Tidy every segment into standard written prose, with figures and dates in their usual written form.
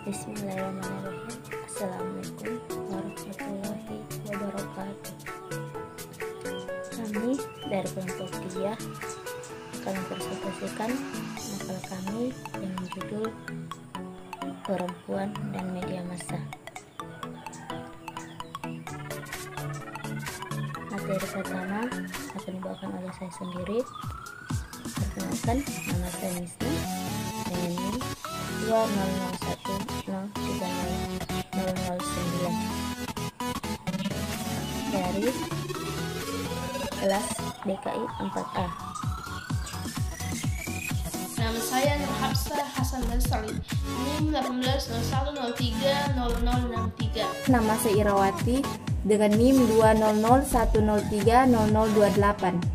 Bismillahirrahmanirrahim. Assalamualaikum warahmatullahi wabarakatuh. Kami dari kelompok 3 akan mempresentasikan makalah kami dengan judul Perempuan dan Media Massa. Materi pertama akan dibawakan oleh saya sendiri. Perkenalkan, nama saya Misna dengan NIM 2001030009 dari kelas BKI 4A. Nama saya Nur Hafsah Hasan Basri, NIM 1801030063. Nama saya Irawati dengan NIM 20010300028.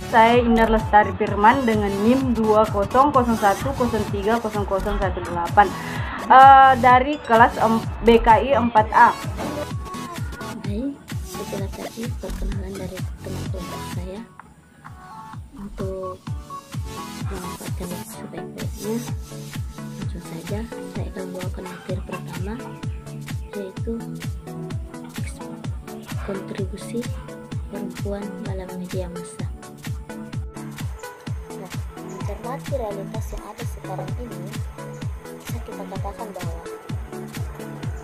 Saya Inar Lestari Firman dengan NIM 2001030018 dari kelas BKI 4A. Baik, setelah tadi perkenalan dari teman kelompok saya, untuk memanfaatkan waktu sebaik-baiknya, langsung saja saya akan membawakan materi pertama, yaitu kontribusi perempuan dalam media massa. Mencermati realitas yang ada sekarang ini, bisa kita katakan bahwa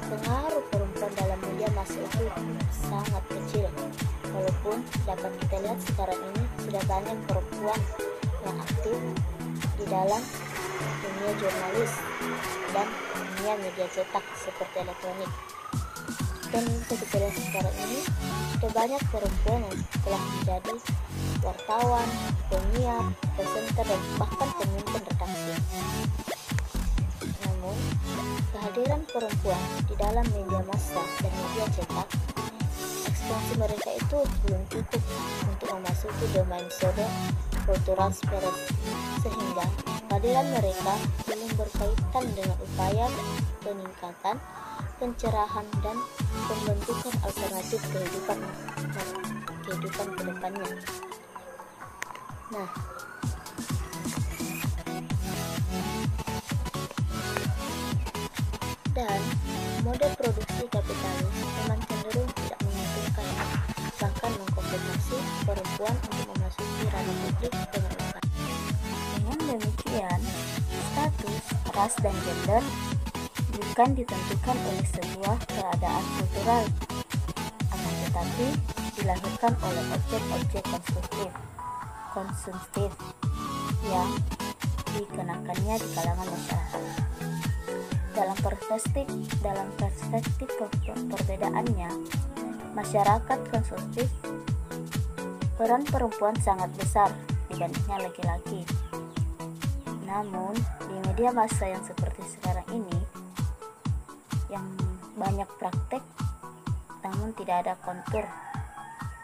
pengaruh perempuan dalam media massa itu sangat kecil, walaupun dapat kita lihat sekarang ini sudah banyak perempuan yang aktif di dalam dunia jurnalis dan dunia media cetak seperti elektronik. Dan bisa kita lihat sekarang ini sudah banyak perempuan yang telah menjadi wartawan, penyiar, presenter, dan bahkan pemimpin redaksi. Namun, kehadiran perempuan di dalam media massa dan media cetak, ekspansi mereka itu belum cukup untuk memasuki domain sode kultural spirit, sehingga kehadiran mereka belum berkaitan dengan upaya peningkatan, pencerahan, dan pembentukan alternatif kehidupan ke depannya. Nah, dan mode produksi kapitalis memang cenderung tidak menguntungkan, bahkan mengkompensasi perempuan untuk memasuki ranah publik dengan upah. Dengan demikian, status, ras, dan gender bukan ditentukan oleh sebuah keadaan kultural, akan tetapi dilahirkan oleh objek-objek konsumtif yang dikenakannya di kalangan masyarakat. Dalam perspektif perbedaannya, masyarakat konsumtif, peran perempuan sangat besar dibandingnya laki-laki. Namun, di media massa yang seperti sekarang ini, yang banyak praktek namun tidak ada kontur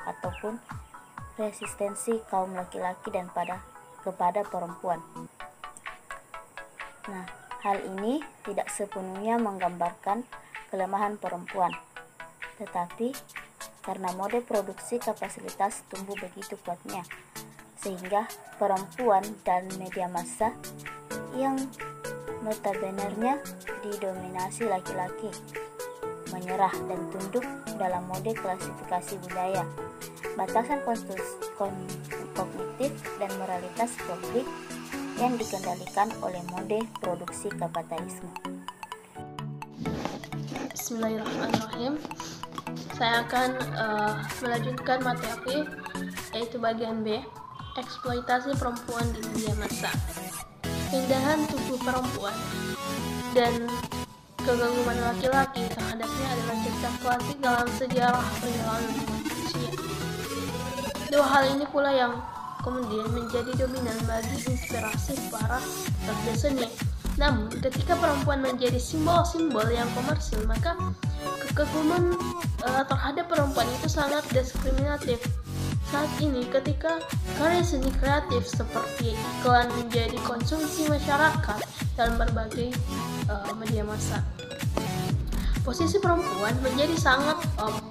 ataupun resistensi kaum laki-laki dan kepada perempuan. Nah, hal ini tidak sepenuhnya menggambarkan kelemahan perempuan, tetapi karena mode produksi kapasitas tumbuh begitu kuatnya, sehingga perempuan dan media massa yang notabenenya didominasi laki-laki menyerah dan tunduk dalam mode klasifikasi budaya, batasan kognitif dan moralitas publik yang dikendalikan oleh mode produksi kapitalisme. Bismillahirrahmanirrahim. Saya akan melanjutkan materi, yaitu bagian B, eksploitasi perempuan di media massa. Keindahan tubuh perempuan dan kekaguman laki-laki terhadapnya adalah cerita klasik dalam sejarah perjalanan manusia. Dua hal ini pula yang kemudian menjadi dominan bagi inspirasi para pekerja seni. Namun, ketika perempuan menjadi simbol-simbol yang komersil, maka kekaguman terhadap perempuan itu sangat diskriminatif. Saat ini, ketika karya seni kreatif seperti iklan menjadi konsumsi masyarakat dalam berbagai media massa, posisi perempuan menjadi sangat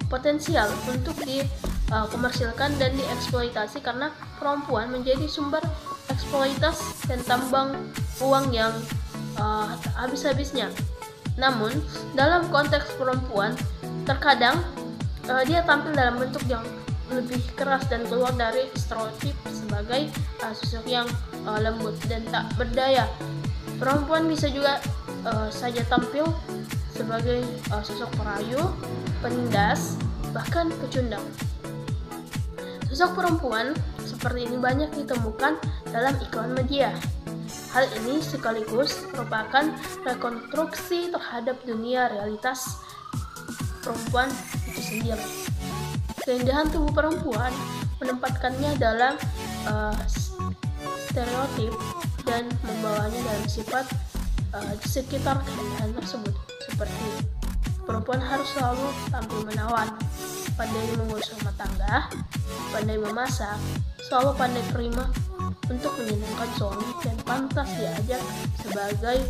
potensial untuk dikomersilkan dan dieksploitasi karena perempuan menjadi sumber eksploitasi dan tambang uang yang habis-habisnya. Namun, dalam konteks perempuan, terkadang dia tampil dalam bentuk yang lebih keras dan keluar dari stereotip sebagai sosok yang lembut dan tak berdaya. Perempuan bisa juga saja tampil sebagai sosok perayu, penindas, bahkan pecundang. Sosok perempuan seperti ini banyak ditemukan dalam iklan media. Hal ini sekaligus merupakan rekonstruksi terhadap dunia realitas perempuan itu sendiri. Keindahan tubuh perempuan menempatkannya dalam stereotip dan membawanya dalam sifat di sekitar keindahan tersebut, seperti perempuan harus selalu tampil menawan, pandai mengurus rumah tangga, pandai memasak, selalu pandai prima untuk menyenangkan suami, dan pantas diajak sebagai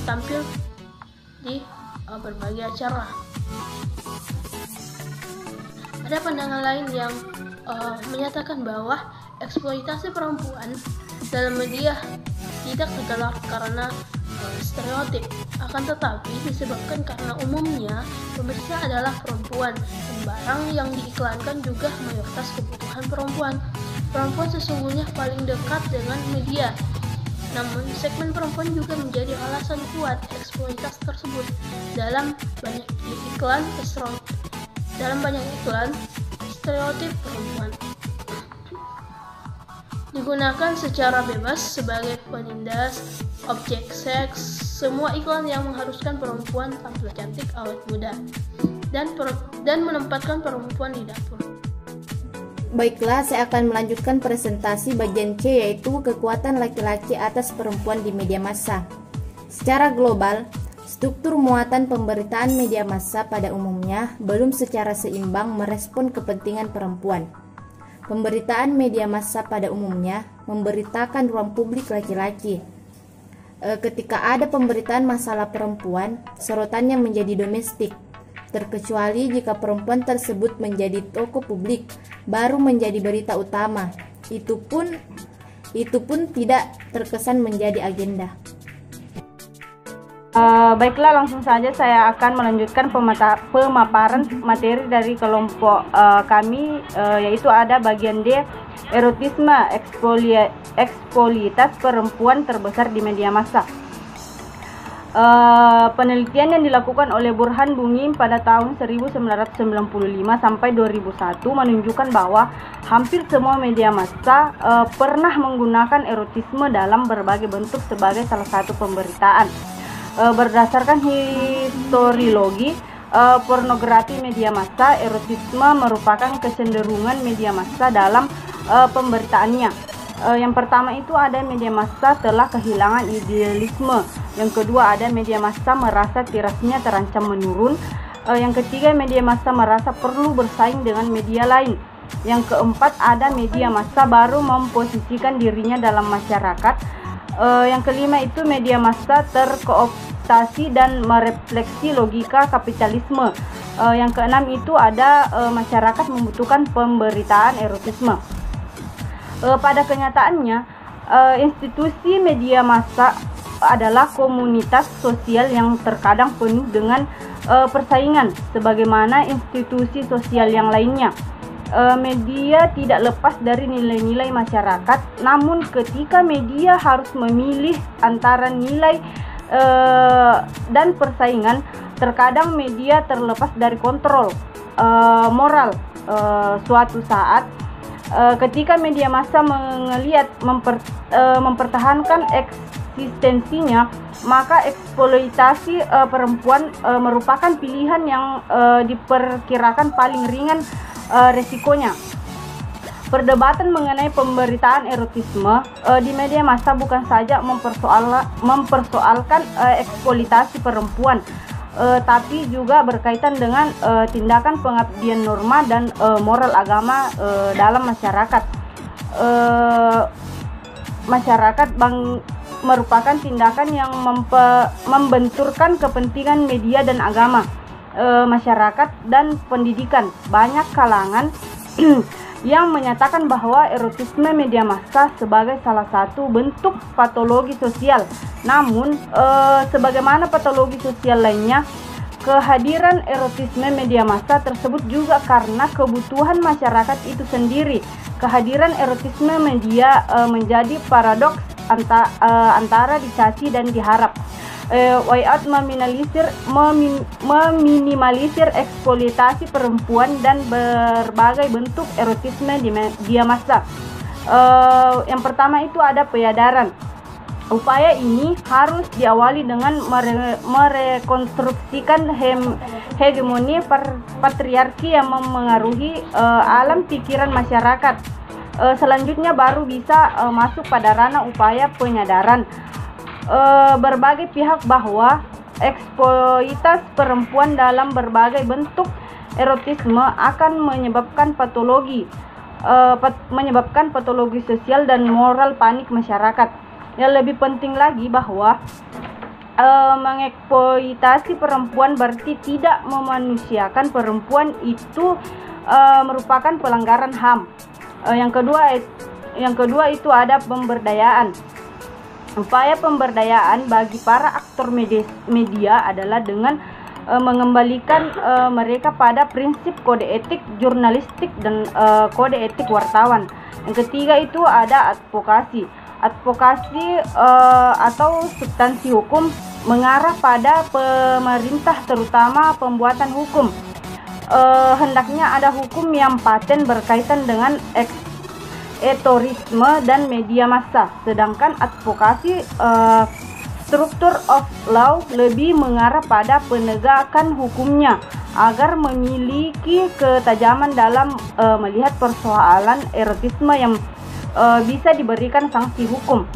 tampil di berbagai acara. Ada pandangan lain yang menyatakan bahwa eksploitasi perempuan dalam media tidak digelar karena stereotip, akan tetapi disebabkan karena umumnya pemirsa adalah perempuan dan barang yang diiklankan juga mayoritas kebutuhan perempuan. Perempuan sesungguhnya paling dekat dengan media. Namun, segmen perempuan juga menjadi alasan kuat eksploitasi tersebut. Dalam banyak iklan stereotip perempuan digunakan secara bebas sebagai penindas, objek seks. Semua iklan yang mengharuskan perempuan tampil cantik, awet muda, dan menempatkan perempuan di dapur. Baiklah, saya akan melanjutkan presentasi bagian C, yaitu kekuatan laki-laki atas perempuan di media massa. Secara global, struktur muatan pemberitaan media massa pada umumnya belum secara seimbang merespon kepentingan perempuan. Pemberitaan media massa pada umumnya memberitakan ruang publik laki-laki. Ketika ada pemberitaan masalah perempuan, sorotannya menjadi domestik, terkecuali jika perempuan tersebut menjadi tokoh publik, baru menjadi berita utama. Itu pun tidak terkesan menjadi agenda. Baiklah, langsung saja saya akan melanjutkan pemaparan materi dari kelompok kami, yaitu ada bagian D, erotisme eksploitas perempuan terbesar di media massa. Penelitian yang dilakukan oleh Burhan Bungim pada tahun 1995 sampai 2001 menunjukkan bahwa hampir semua media massa pernah menggunakan erotisme dalam berbagai bentuk sebagai salah satu pemberitaan. Berdasarkan historiologi pornografi media massa, erotisme merupakan kecenderungan media massa dalam pemberitaannya. Yang pertama itu ada media massa telah kehilangan idealisme. Yang kedua ada media massa merasa tirasnya terancam menurun. Yang ketiga media massa merasa perlu bersaing dengan media lain. Yang keempat ada media massa baru memposisikan dirinya dalam masyarakat. Yang kelima itu media massa terkooptasi dan merefleksi logika kapitalisme. Yang keenam itu ada masyarakat membutuhkan pemberitaan erotisme. Pada kenyataannya, institusi media massa adalah komunitas sosial yang terkadang penuh dengan persaingan, sebagaimana institusi sosial yang lainnya. Media tidak lepas dari nilai-nilai masyarakat, namun ketika media harus memilih antara nilai dan persaingan, terkadang media terlepas dari kontrol moral. Suatu saat ketika media massa mempertahankan eksistensinya, maka eksploitasi perempuan merupakan pilihan yang diperkirakan paling ringan resikonya. Perdebatan mengenai pemberitaan erotisme di media massa bukan saja mempersoalkan eksploitasi perempuan, tapi juga berkaitan dengan tindakan pengabdian norma dan moral agama dalam masyarakat. Merupakan tindakan yang membenturkan kepentingan media dan agama, masyarakat dan pendidikan. Banyak kalangan yang menyatakan bahwa erotisme media massa sebagai salah satu bentuk patologi sosial. Namun, sebagaimana patologi sosial lainnya, kehadiran erotisme media massa tersebut juga karena kebutuhan masyarakat itu sendiri. Kehadiran erotisme media menjadi paradoks antara dicaci dan diharap. Wyatt meminimalisir eksploitasi perempuan dan berbagai bentuk erotisme di media massa. Yang pertama itu ada penyadaran. Upaya ini harus diawali dengan merekonstruksikan hegemoni patriarki yang memengaruhi alam pikiran masyarakat. Selanjutnya baru bisa masuk pada ranah upaya penyadaran berbagai pihak bahwa eksploitasi perempuan dalam berbagai bentuk erotisme akan menyebabkan patologi sosial dan moral panik masyarakat. Yang lebih penting lagi bahwa mengeksploitasi perempuan berarti tidak memanusiakan perempuan, itu merupakan pelanggaran HAM. Yang kedua itu ada pemberdayaan. Upaya pemberdayaan bagi para aktor media adalah dengan mengembalikan mereka pada prinsip kode etik jurnalistik dan kode etik wartawan. Yang ketiga itu ada advokasi. Advokasi atau substansi hukum mengarah pada pemerintah, terutama pembuatan hukum. Hendaknya ada hukum yang paten berkaitan dengan etorisme dan media massa, sedangkan advokasi struktur of law lebih mengarah pada penegakan hukumnya agar memiliki ketajaman dalam melihat persoalan erotisme yang bisa diberikan sanksi hukum.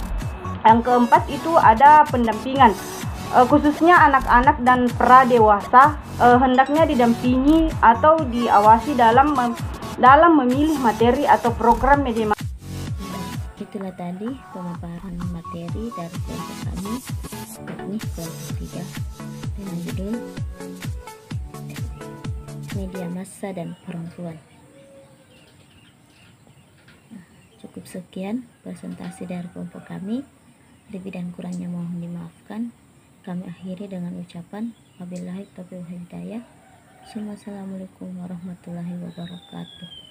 Yang keempat itu ada pendampingan. Khususnya anak-anak dan pra-dewasa hendaknya didampingi atau diawasi dalam memilih materi atau program media. Itulah tadi pemaparan materi dari kelompok kami, yakni kelompok 3, dengan judul Media Massa dan Perempuan. Cukup sekian presentasi dari kelompok kami. Lebih dan kurangnya mohon dimaafkan. Kami akhiri dengan ucapan wabillahi taufiq wal hidayah. Assalamualaikum warahmatullahi wabarakatuh.